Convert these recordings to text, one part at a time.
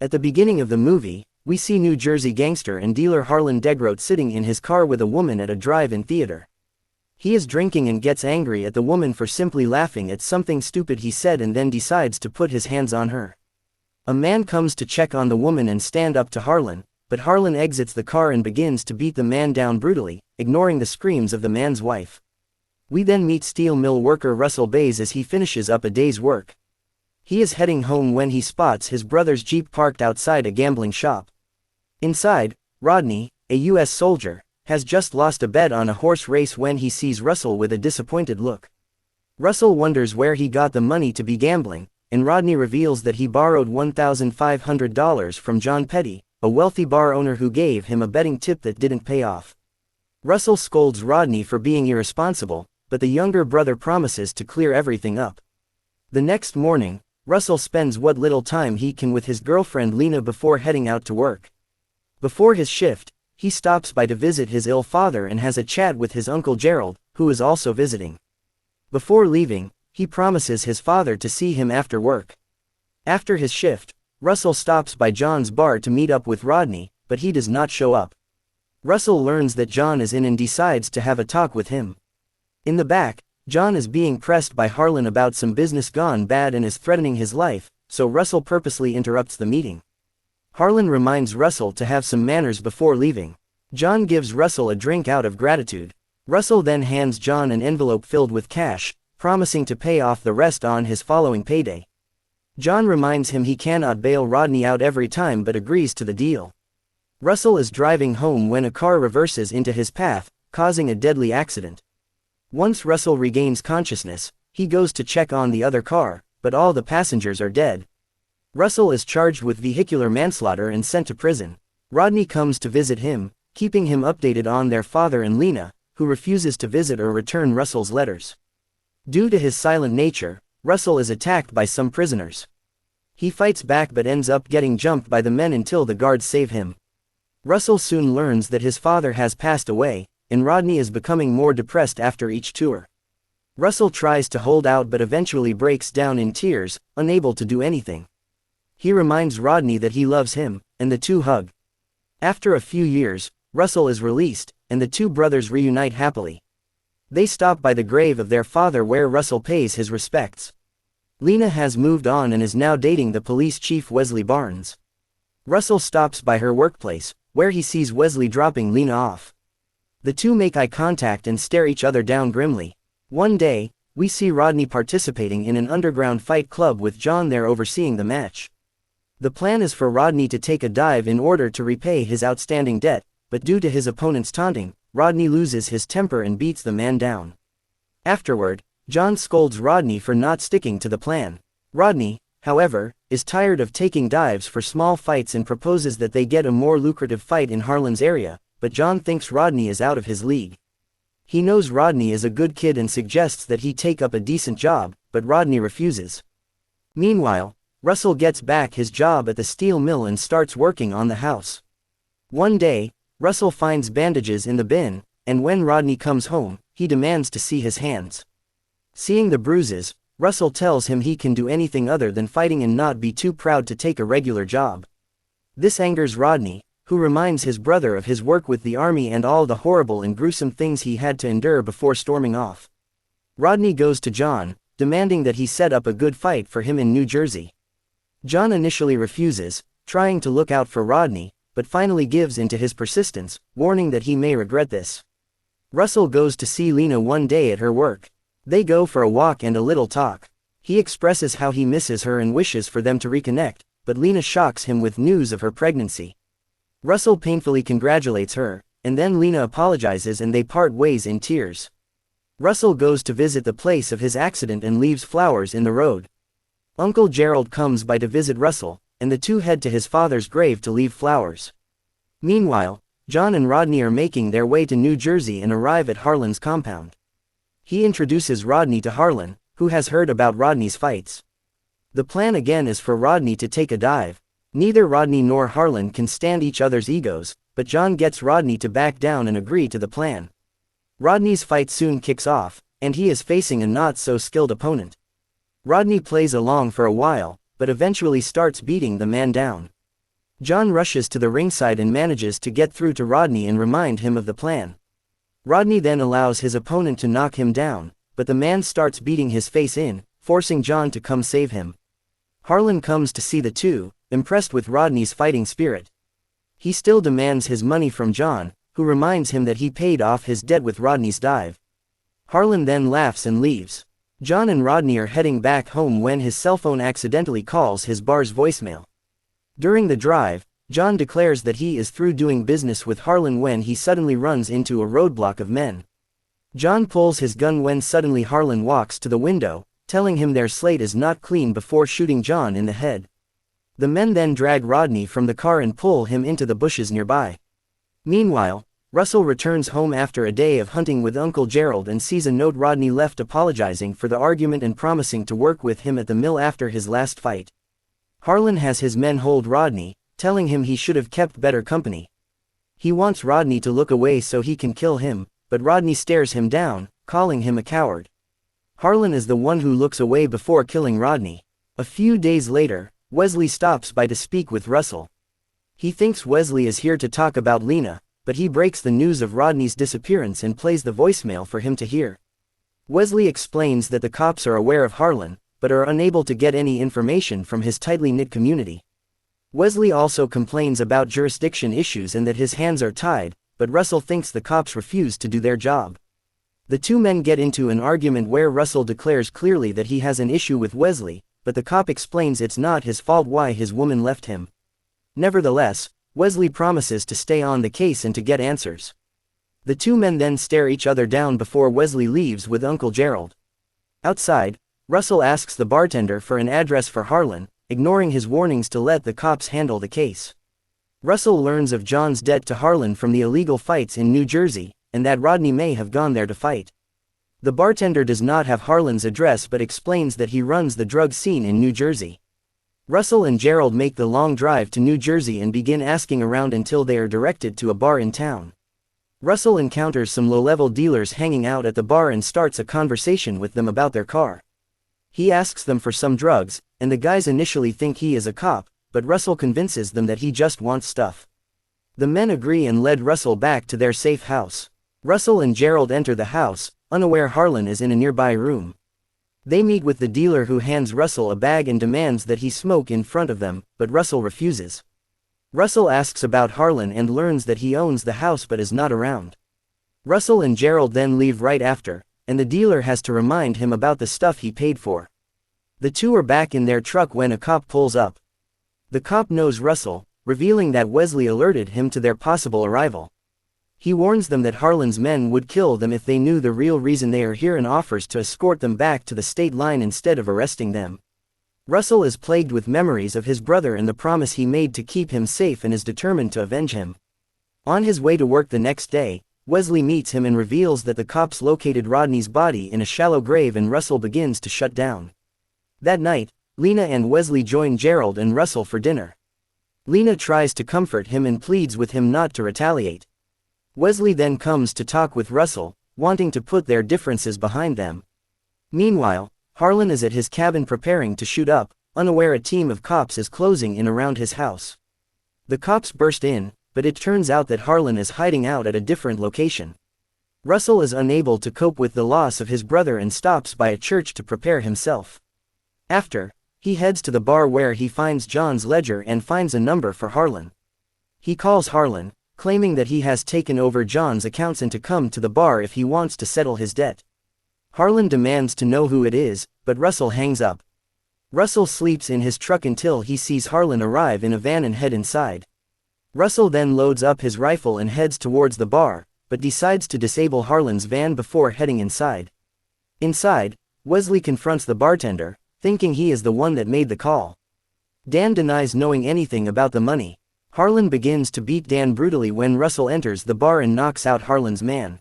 At the beginning of the movie, we see New Jersey gangster and dealer Harlan Degroat sitting in his car with a woman at a drive-in theater. He is drinking and gets angry at the woman for simply laughing at something stupid he said and then decides to put his hands on her. A man comes to check on the woman and stand up to Harlan, but Harlan exits the car and begins to beat the man down brutally, ignoring the screams of the man's wife. We then meet steel mill worker Russell Bays as he finishes up a day's work. He is heading home when he spots his brother's Jeep parked outside a gambling shop. Inside, Rodney, a U.S. soldier, has just lost a bet on a horse race when he sees Russell with a disappointed look. Russell wonders where he got the money to be gambling, and Rodney reveals that he borrowed $1,500 from John Petty, a wealthy bar owner who gave him a betting tip that didn't pay off. Russell scolds Rodney for being irresponsible, but the younger brother promises to clear everything up. The next morning, Russell spends what little time he can with his girlfriend Lena before heading out to work. Before his shift, he stops by to visit his ill father and has a chat with his uncle Gerald, who is also visiting. Before leaving, he promises his father to see him after work. After his shift, Russell stops by John's bar to meet up with Rodney, but he does not show up. Russell learns that John is in and decides to have a talk with him. In the back, John is being pressed by Harlan about some business gone bad and is threatening his life, so Russell purposely interrupts the meeting. Harlan reminds Russell to have some manners before leaving. John gives Russell a drink out of gratitude. Russell then hands John an envelope filled with cash, promising to pay off the rest on his following payday. John reminds him he cannot bail Rodney out every time but agrees to the deal. Russell is driving home when a car reverses into his path, causing a deadly accident. Once Russell regains consciousness, he goes to check on the other car, but all the passengers are dead. Russell is charged with vehicular manslaughter and sent to prison. Rodney comes to visit him, keeping him updated on their father and Lena, who refuses to visit or return Russell's letters. Due to his silent nature, Russell is attacked by some prisoners. He fights back but ends up getting jumped by the men until the guards save him. Russell soon learns that his father has passed away, and Rodney is becoming more depressed after each tour. Russell tries to hold out but eventually breaks down in tears, unable to do anything. He reminds Rodney that he loves him, and the two hug. After a few years, Russell is released, and the two brothers reunite happily. They stop by the grave of their father where Russell pays his respects. Lena has moved on and is now dating the police chief Wesley Barnes. Russell stops by her workplace, where he sees Wesley dropping Lena off. The two make eye contact and stare each other down grimly. One day, we see Rodney participating in an underground fight club with John there overseeing the match. The plan is for Rodney to take a dive in order to repay his outstanding debt, but due to his opponent's taunting, Rodney loses his temper and beats the man down. Afterward, John scolds Rodney for not sticking to the plan. Rodney, however, is tired of taking dives for small fights and proposes that they get a more lucrative fight in Harlan's area, but John thinks Rodney is out of his league. He knows Rodney is a good kid and suggests that he take up a decent job, but Rodney refuses. Meanwhile, Russell gets back his job at the steel mill and starts working on the house. One day, Russell finds bandages in the bin, and when Rodney comes home, he demands to see his hands. Seeing the bruises, Russell tells him he can do anything other than fighting and not be too proud to take a regular job. This angers Rodney, who reminds his brother of his work with the army and all the horrible and gruesome things he had to endure before storming off. Rodney goes to John, demanding that he set up a good fight for him in New Jersey. John initially refuses, trying to look out for Rodney, but finally gives in to his persistence, warning that he may regret this. Russell goes to see Lena one day at her work. They go for a walk and a little talk. He expresses how he misses her and wishes for them to reconnect, but Lena shocks him with news of her pregnancy. Russell painfully congratulates her, and then Lena apologizes and they part ways in tears. Russell goes to visit the place of his accident and leaves flowers in the road. Uncle Gerald comes by to visit Russell, and the two head to his father's grave to leave flowers. Meanwhile, John and Rodney are making their way to New Jersey and arrive at Harlan's compound. He introduces Rodney to Harlan, who has heard about Rodney's fights. The plan again is for Rodney to take a dive. Neither Rodney nor Harlan can stand each other's egos, but John gets Rodney to back down and agree to the plan. Rodney's fight soon kicks off, and he is facing a not-so-skilled opponent. Rodney plays along for a while, but eventually starts beating the man down. John rushes to the ringside and manages to get through to Rodney and remind him of the plan. Rodney then allows his opponent to knock him down, but the man starts beating his face in, forcing John to come save him. Harlan comes to see the two, impressed with Rodney's fighting spirit. He still demands his money from John, who reminds him that he paid off his debt with Rodney's dive. Harlan then laughs and leaves. John and Rodney are heading back home when his cell phone accidentally calls his bar's voicemail. During the drive, John declares that he is through doing business with Harlan when he suddenly runs into a roadblock of men. John pulls his gun when suddenly Harlan walks to the window, telling him their slate is not clean before shooting John in the head. The men then drag Rodney from the car and pull him into the bushes nearby. Meanwhile, Russell returns home after a day of hunting with Uncle Gerald and sees a note Rodney left apologizing for the argument and promising to work with him at the mill after his last fight. Harlan has his men hold Rodney, telling him he should have kept better company. He wants Rodney to look away so he can kill him, but Rodney stares him down, calling him a coward. Harlan is the one who looks away before killing Rodney. A few days later, Wesley stops by to speak with Russell. He thinks Wesley is here to talk about Lena, but he breaks the news of Rodney's disappearance and plays the voicemail for him to hear. Wesley explains that the cops are aware of Harlan, but are unable to get any information from his tightly knit community. Wesley also complains about jurisdiction issues and that his hands are tied, but Russell thinks the cops refuse to do their job. The two men get into an argument where Russell declares clearly that he has an issue with Wesley, but the cop explains it's not his fault why his woman left him. Nevertheless, Wesley promises to stay on the case and to get answers. The two men then stare each other down before Wesley leaves with Uncle Gerald. Outside, Russell asks the bartender for an address for Harlan, ignoring his warnings to let the cops handle the case. Russell learns of John's debt to Harlan from the illegal fights in New Jersey, and that Rodney may have gone there to fight. The bartender does not have Harlan's address but explains that he runs the drug scene in New Jersey. Russell and Gerald make the long drive to New Jersey and begin asking around until they are directed to a bar in town. Russell encounters some low-level dealers hanging out at the bar and starts a conversation with them about their car. He asks them for some drugs, and the guys initially think he is a cop, but Russell convinces them that he just wants stuff. The men agree and lead Russell back to their safe house. Russell and Gerald enter the house, unaware Harlan is in a nearby room. They meet with the dealer who hands Russell a bag and demands that he smoke in front of them, but Russell refuses. Russell asks about Harlan and learns that he owns the house but is not around. Russell and Gerald then leave right after, and the dealer has to remind him about the stuff he paid for. The two are back in their truck when a cop pulls up. The cop knows Russell, revealing that Wesley alerted him to their possible arrival. He warns them that Harlan's men would kill them if they knew the real reason they are here and offers to escort them back to the state line instead of arresting them. Russell is plagued with memories of his brother and the promise he made to keep him safe and is determined to avenge him. On his way to work the next day, Wesley meets him and reveals that the cops located Rodney's body in a shallow grave and Russell begins to shut down. That night, Lena and Wesley join Gerald and Russell for dinner. Lena tries to comfort him and pleads with him not to retaliate. Wesley then comes to talk with Russell, wanting to put their differences behind them. Meanwhile, Harlan is at his cabin preparing to shoot up, unaware a team of cops is closing in around his house. The cops burst in, but it turns out that Harlan is hiding out at a different location. Russell is unable to cope with the loss of his brother and stops by a church to prepare himself. After, he heads to the bar where he finds John's ledger and finds a number for Harlan. He calls Harlan, claiming that he has taken over John's accounts and to come to the bar if he wants to settle his debt. Harlan demands to know who it is, but Russell hangs up. Russell sleeps in his truck until he sees Harlan arrive in a van and head inside. Russell then loads up his rifle and heads towards the bar, but decides to disable Harlan's van before heading inside. Inside, Wesley confronts the bartender, thinking he is the one that made the call. Dan denies knowing anything about the money. Harlan begins to beat Dan brutally when Russell enters the bar and knocks out Harlan's man.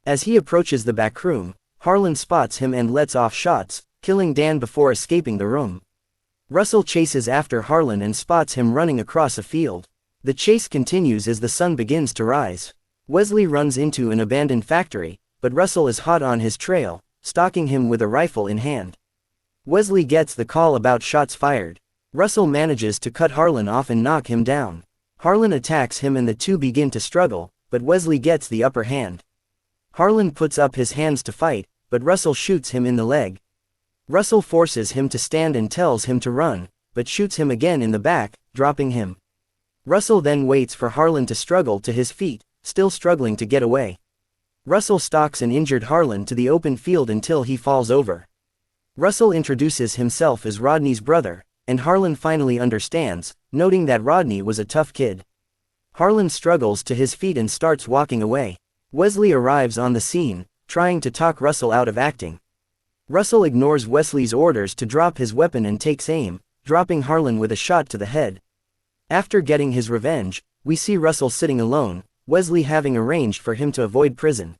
As he approaches the back room, Harlan spots him and lets off shots, killing Dan before escaping the room. Russell chases after Harlan and spots him running across a field. The chase continues as the sun begins to rise. Wesley runs into an abandoned factory, but Russell is hot on his trail, stalking him with a rifle in hand. Wesley gets the call about shots fired. Russell manages to cut Harlan off and knock him down. Harlan attacks him and the two begin to struggle, but Wesley gets the upper hand. Harlan puts up his hands to fight, but Russell shoots him in the leg. Russell forces him to stand and tells him to run, but shoots him again in the back, dropping him. Russell then waits for Harlan to struggle to his feet, still struggling to get away. Russell stalks an injured Harlan to the open field until he falls over. Russell introduces himself as Rodney's brother, and Harlan finally understands, noting that Rodney was a tough kid. Harlan struggles to his feet and starts walking away. Wesley arrives on the scene, trying to talk Russell out of acting. Russell ignores Wesley's orders to drop his weapon and takes aim, dropping Harlan with a shot to the head. After getting his revenge, we see Russell sitting alone, Wesley having arranged for him to avoid prison.